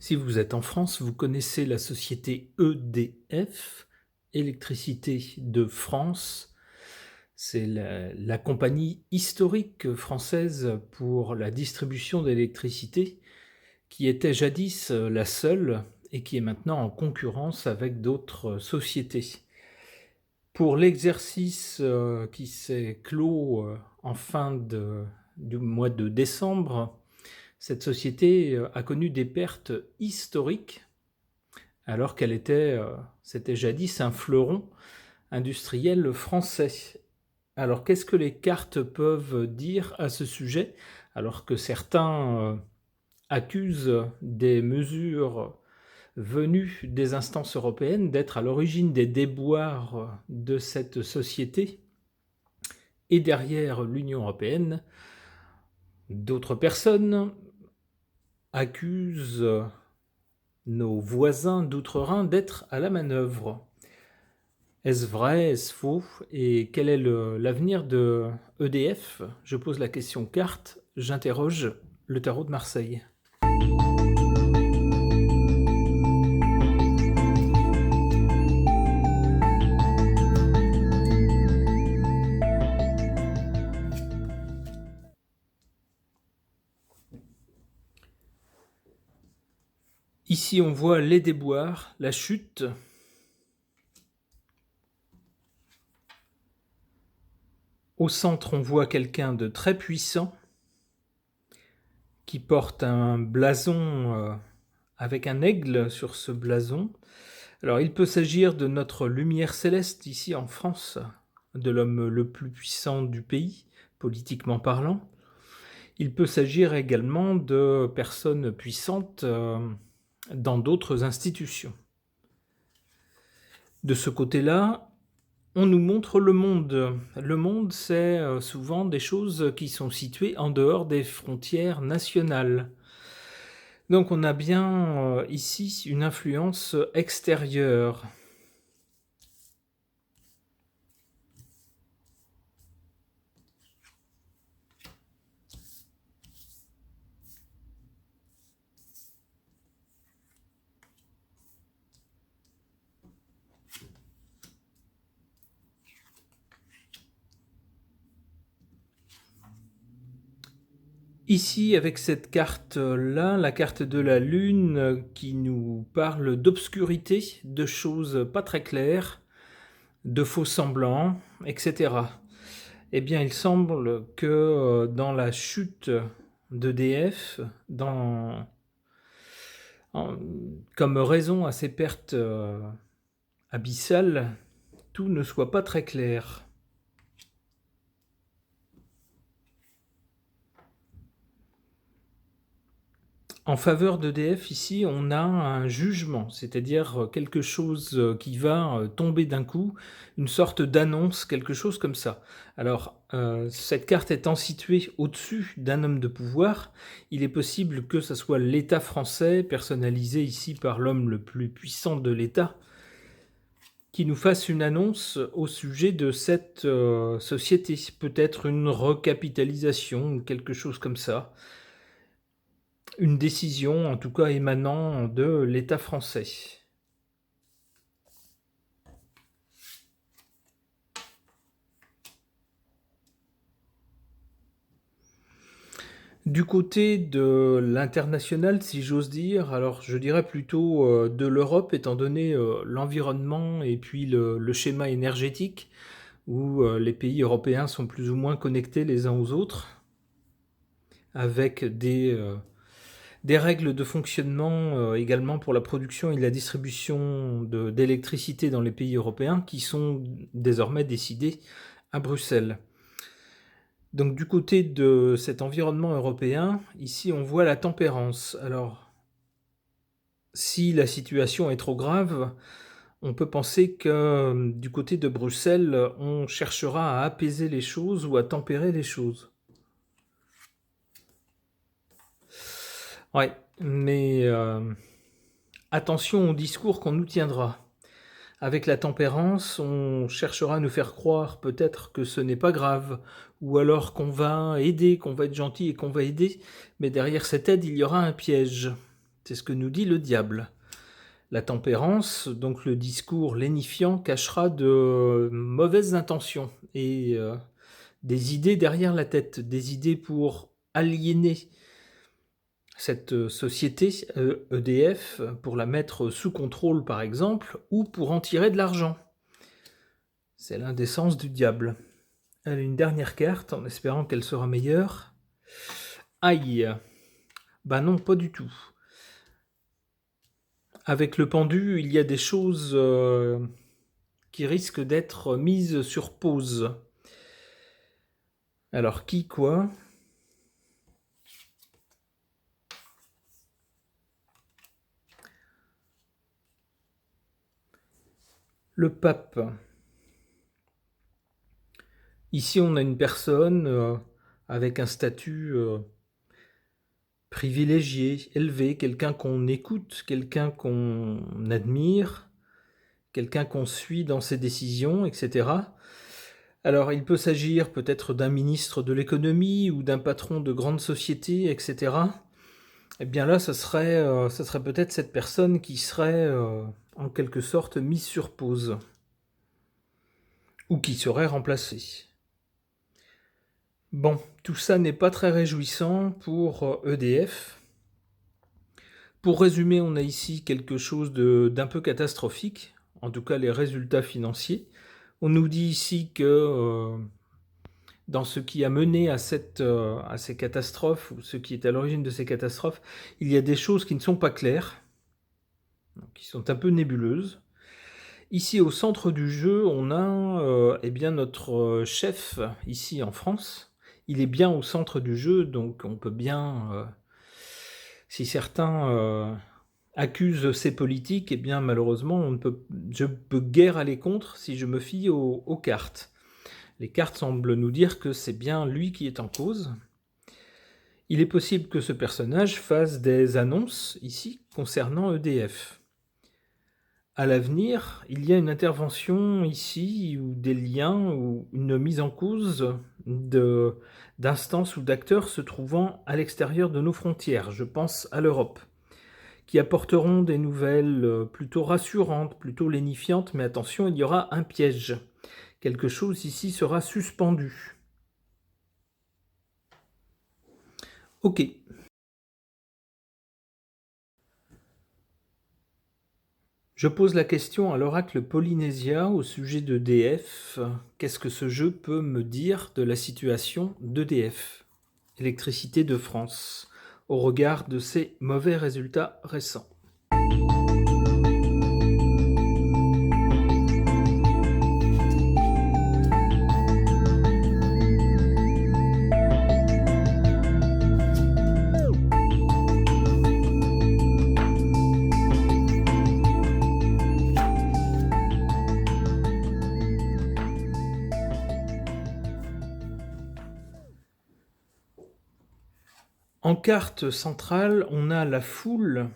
Si vous êtes en France, vous connaissez la société EDF, Électricité de France. C'est la compagnie historique française pour la distribution d'électricité qui était jadis la seule et qui est maintenant en concurrence avec d'autres sociétés. Pour l'exercice qui s'est clos en du mois de décembre, cette société a connu des pertes historiques alors qu'elle c'était jadis un fleuron industriel français. Alors qu'est-ce que les cartes peuvent dire à ce sujet? Alors que certains accusent des mesures venues des instances européennes d'être à l'origine des déboires de cette société, et derrière l'Union européenne, d'autres personnes accusent nos voisins d'outre-Rhin d'être à la manœuvre. Est-ce vrai? Est-ce faux? Et quel est l'avenir de EDF? Je pose la question carte, j'interroge le tarot de Marseille. Ici, on voit les déboires, la chute. Au centre, on voit quelqu'un de très puissant qui porte un blason avec un aigle sur ce blason. Alors, il peut s'agir de notre lumière céleste ici en France, de l'homme le plus puissant du pays, politiquement parlant. Il peut s'agir également de personnes puissantes dans d'autres institutions. De ce côté-là, on nous montre le monde. Le monde, c'est souvent des choses qui sont situées en dehors des frontières nationales. Donc on a bien ici une influence extérieure. Ici, avec cette carte-là, la carte de la Lune qui nous parle d'obscurité, de choses pas très claires, de faux semblants, etc. Eh bien, il semble que dans la chute d'EDF, comme raison à ces pertes abyssales, tout ne soit pas très clair. En faveur d'EDF, ici, on a un jugement, c'est-à-dire quelque chose qui va tomber d'un coup, une sorte d'annonce, quelque chose comme ça. Alors, cette carte étant située au-dessus d'un homme de pouvoir, il est possible que ce soit l'État français, personnalisé ici par l'homme le plus puissant de l'État, qui nous fasse une annonce au sujet de cette société. Peut-être une recapitalisation ou quelque chose comme ça. Une décision, en tout cas émanant de l'État français. Du côté de l'international, si j'ose dire, alors je dirais plutôt de l'Europe, étant donné l'environnement et puis le schéma énergétique, où les pays européens sont plus ou moins connectés les uns aux autres, avec des règles de fonctionnement également pour la production et la distribution d'électricité dans les pays européens qui sont désormais décidées à Bruxelles. Donc du côté de cet environnement européen, ici on voit la tempérance. Alors, si la situation est trop grave, on peut penser que du côté de Bruxelles, on cherchera à apaiser les choses ou à tempérer les choses. Ouais, mais attention au discours qu'on nous tiendra. Avec la tempérance, on cherchera à nous faire croire peut-être que ce n'est pas grave, ou alors qu'on va aider, qu'on va être gentil et qu'on va aider, mais derrière cette aide, il y aura un piège. C'est ce que nous dit le diable. La tempérance, donc le discours lénifiant, cachera de mauvaises intentions et des idées derrière la tête, des idées pour aliéner cette société EDF, pour la mettre sous contrôle par exemple, ou pour en tirer de l'argent. C'est l'indécence du diable. Allez, une dernière carte, en espérant qu'elle sera meilleure. Aïe! Bah non, pas du tout. Avec le pendu, il y a des choses qui risquent d'être mises sur pause. Alors, qui, quoi? Le pape. Ici, on a une personne avec un statut privilégié, élevé, quelqu'un qu'on écoute, quelqu'un qu'on admire, quelqu'un qu'on suit dans ses décisions, etc. Alors, il peut s'agir peut-être d'un ministre de l'économie ou d'un patron de grande société, etc. Eh bien là, ça serait peut-être cette personne qui serait en quelque sorte mise sur pause ou qui serait remplacée. Bon, tout ça n'est pas très réjouissant pour EDF. Pour résumer, on a ici quelque chose d'un peu catastrophique, en tout cas les résultats financiers. On nous dit ici que dans ce qui a mené à ces catastrophes, ou ce qui est à l'origine de ces catastrophes, il y a des choses qui ne sont pas claires, qui sont un peu nébuleuses. Ici, au centre du jeu, on a eh bien notre chef, ici en France. Il est bien au centre du jeu, donc on peut bien... si certains accusent ces politiques, eh bien malheureusement, je peux guère aller contre si je me fie aux cartes. Les cartes semblent nous dire que c'est bien lui qui est en cause. Il est possible que ce personnage fasse des annonces, ici, concernant EDF. À l'avenir, il y a une intervention ici, ou des liens, ou une mise en cause d'instances ou d'acteurs se trouvant à l'extérieur de nos frontières. Je pense à l'Europe, qui apporteront des nouvelles plutôt rassurantes, plutôt lénifiantes, mais attention, il y aura un piège. Quelque chose ici sera suspendu. Ok. Je pose la question à l'oracle Polynésia au sujet d'EDF. Qu'est-ce que ce jeu peut me dire de la situation d'EDF, Électricité de France, au regard de ses mauvais résultats récents? En carte centrale, on a la foule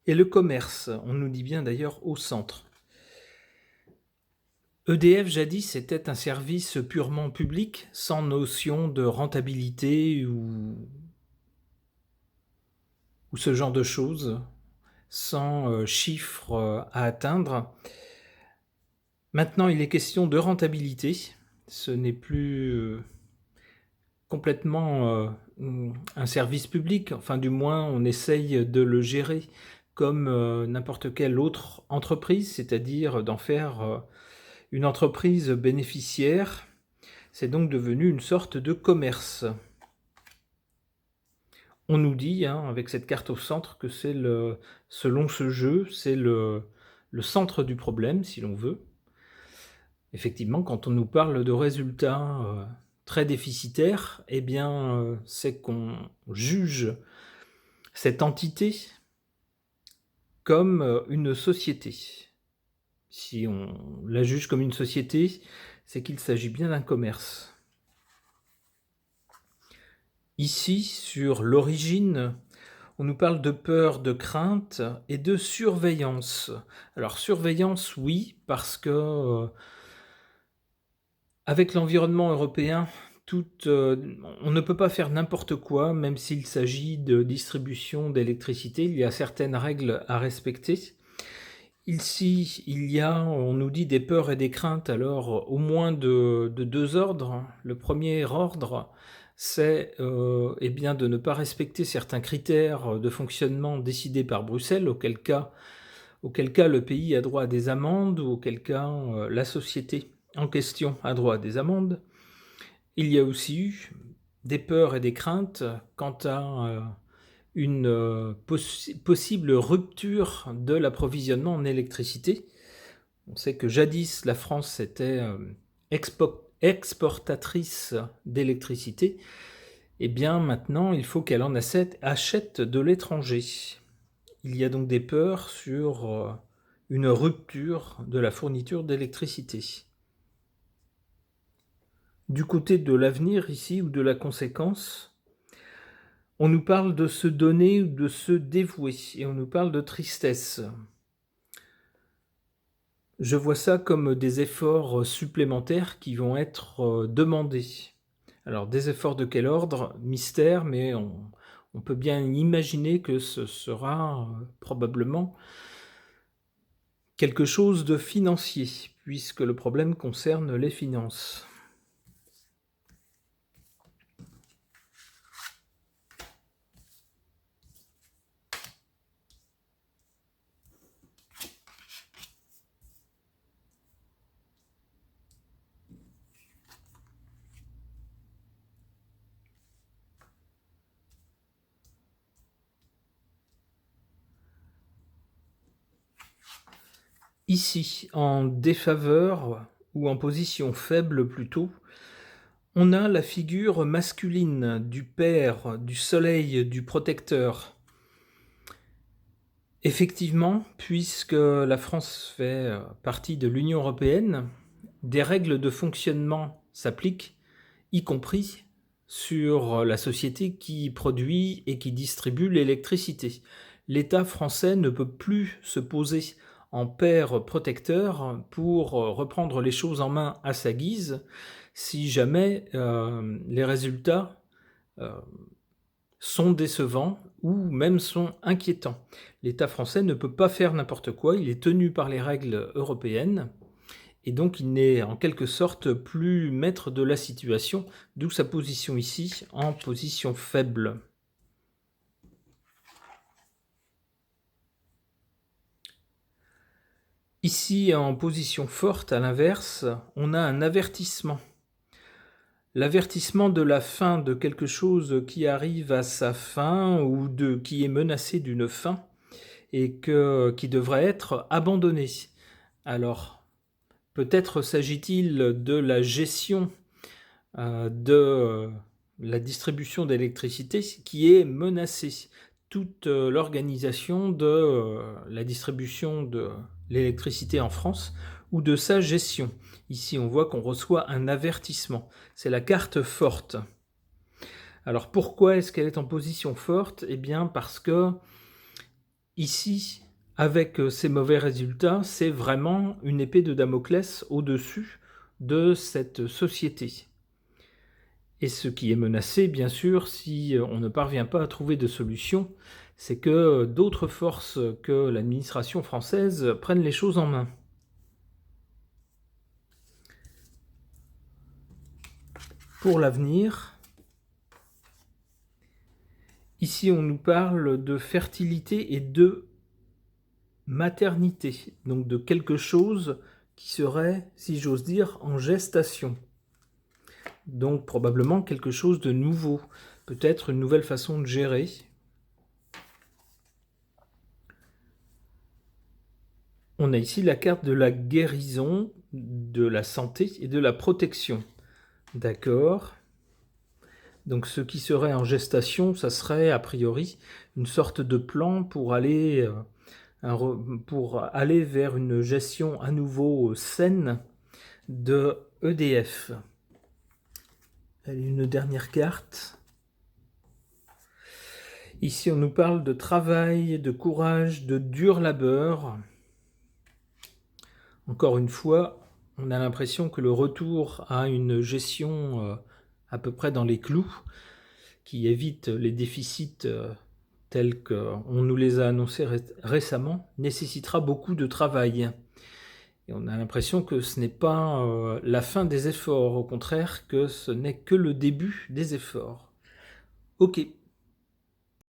et le commerce. On nous dit bien d'ailleurs au centre. EDF, jadis, était un service purement public, sans notion de rentabilité ou ce genre de choses, sans chiffres à atteindre. Maintenant, il est question de rentabilité. Ce n'est plus complètement un service public. Enfin, du moins, on essaye de le gérer comme n'importe quelle autre entreprise, c'est-à-dire d'en faire une entreprise bénéficiaire. C'est donc devenu une sorte de commerce. On nous dit, avec cette carte au centre, que c'est selon ce jeu, c'est le centre du problème, si l'on veut. Effectivement, quand on nous parle de résultats très déficitaires, eh bien, c'est qu'on juge cette entité comme une société. Si on la juge comme une société, c'est qu'il s'agit bien d'un commerce. Ici, sur l'origine, on nous parle de peur, de crainte et de surveillance. Alors, surveillance, oui, parce que avec l'environnement européen On ne peut pas faire n'importe quoi, même s'il s'agit de distribution d'électricité. Il y a certaines règles à respecter. Ici, il y a, on nous dit, des peurs et des craintes, alors au moins de 2 ordres. Le premier ordre, c'est eh bien, de ne pas respecter certains critères de fonctionnement décidés par Bruxelles, auquel cas le pays a droit à des amendes, ou auquel cas la société en question a droit à des amendes. Il y a aussi eu des peurs et des craintes quant à une possible rupture de l'approvisionnement en électricité. On sait que jadis, la France était exportatrice d'électricité. Et bien maintenant, il faut qu'elle en achète de l'étranger. Il y a donc des peurs sur une rupture de la fourniture d'électricité. Du côté de l'avenir ici, ou de la conséquence, on nous parle de se donner ou de se dévouer, et on nous parle de tristesse. Je vois ça comme des efforts supplémentaires qui vont être demandés. Alors, des efforts de quel ordre? Mystère, mais on peut bien imaginer que ce sera probablement quelque chose de financier, puisque le problème concerne les finances. Ici, en défaveur, ou en position faible plutôt, on a la figure masculine du père, du soleil, du protecteur. Effectivement, puisque la France fait partie de l'Union européenne, des règles de fonctionnement s'appliquent, y compris sur la société qui produit et qui distribue l'électricité. L'État français ne peut plus se poser en père protecteur pour reprendre les choses en main à sa guise si jamais les résultats sont décevants ou même sont inquiétants. L'État français ne peut pas faire n'importe quoi, il est tenu par les règles européennes, et donc il n'est en quelque sorte plus maître de la situation, d'où sa position ici en position faible. Ici, en position forte, à l'inverse, on a un avertissement. L'avertissement de la fin de quelque chose qui arrive à sa fin ou qui est menacé d'une fin et qui devrait être abandonné. Alors, peut-être s'agit-il de la gestion de la distribution d'électricité qui est menacée. Toute l'organisation de la distribution de l'électricité en France ou de sa gestion. Ici, on voit qu'on reçoit un avertissement. C'est la carte forte. Alors, pourquoi est-ce qu'elle est en position forte? Eh bien, parce que ici, avec ces mauvais résultats, c'est vraiment une épée de Damoclès au-dessus de cette société. Et ce qui est menacé, bien sûr, si on ne parvient pas à trouver de solution, c'est que d'autres forces que l'administration française prennent les choses en main. Pour l'avenir, ici on nous parle de fertilité et de maternité, donc de quelque chose qui serait, si j'ose dire, en gestation. Donc probablement quelque chose de nouveau, peut-être une nouvelle façon de gérer. On a ici la carte de la guérison, de la santé et de la protection. D'accord. Donc ce qui serait en gestation, ça serait a priori une sorte de plan pour aller vers une gestion à nouveau saine de EDF. Allez, une dernière carte. Ici, on nous parle de travail, de courage, de dur labeur. Encore une fois, on a l'impression que le retour à une gestion à peu près dans les clous, qui évite les déficits tels qu'on nous les a annoncés récemment, nécessitera beaucoup de travail. Et on a l'impression que ce n'est pas la fin des efforts, au contraire que ce n'est que le début des efforts. Ok.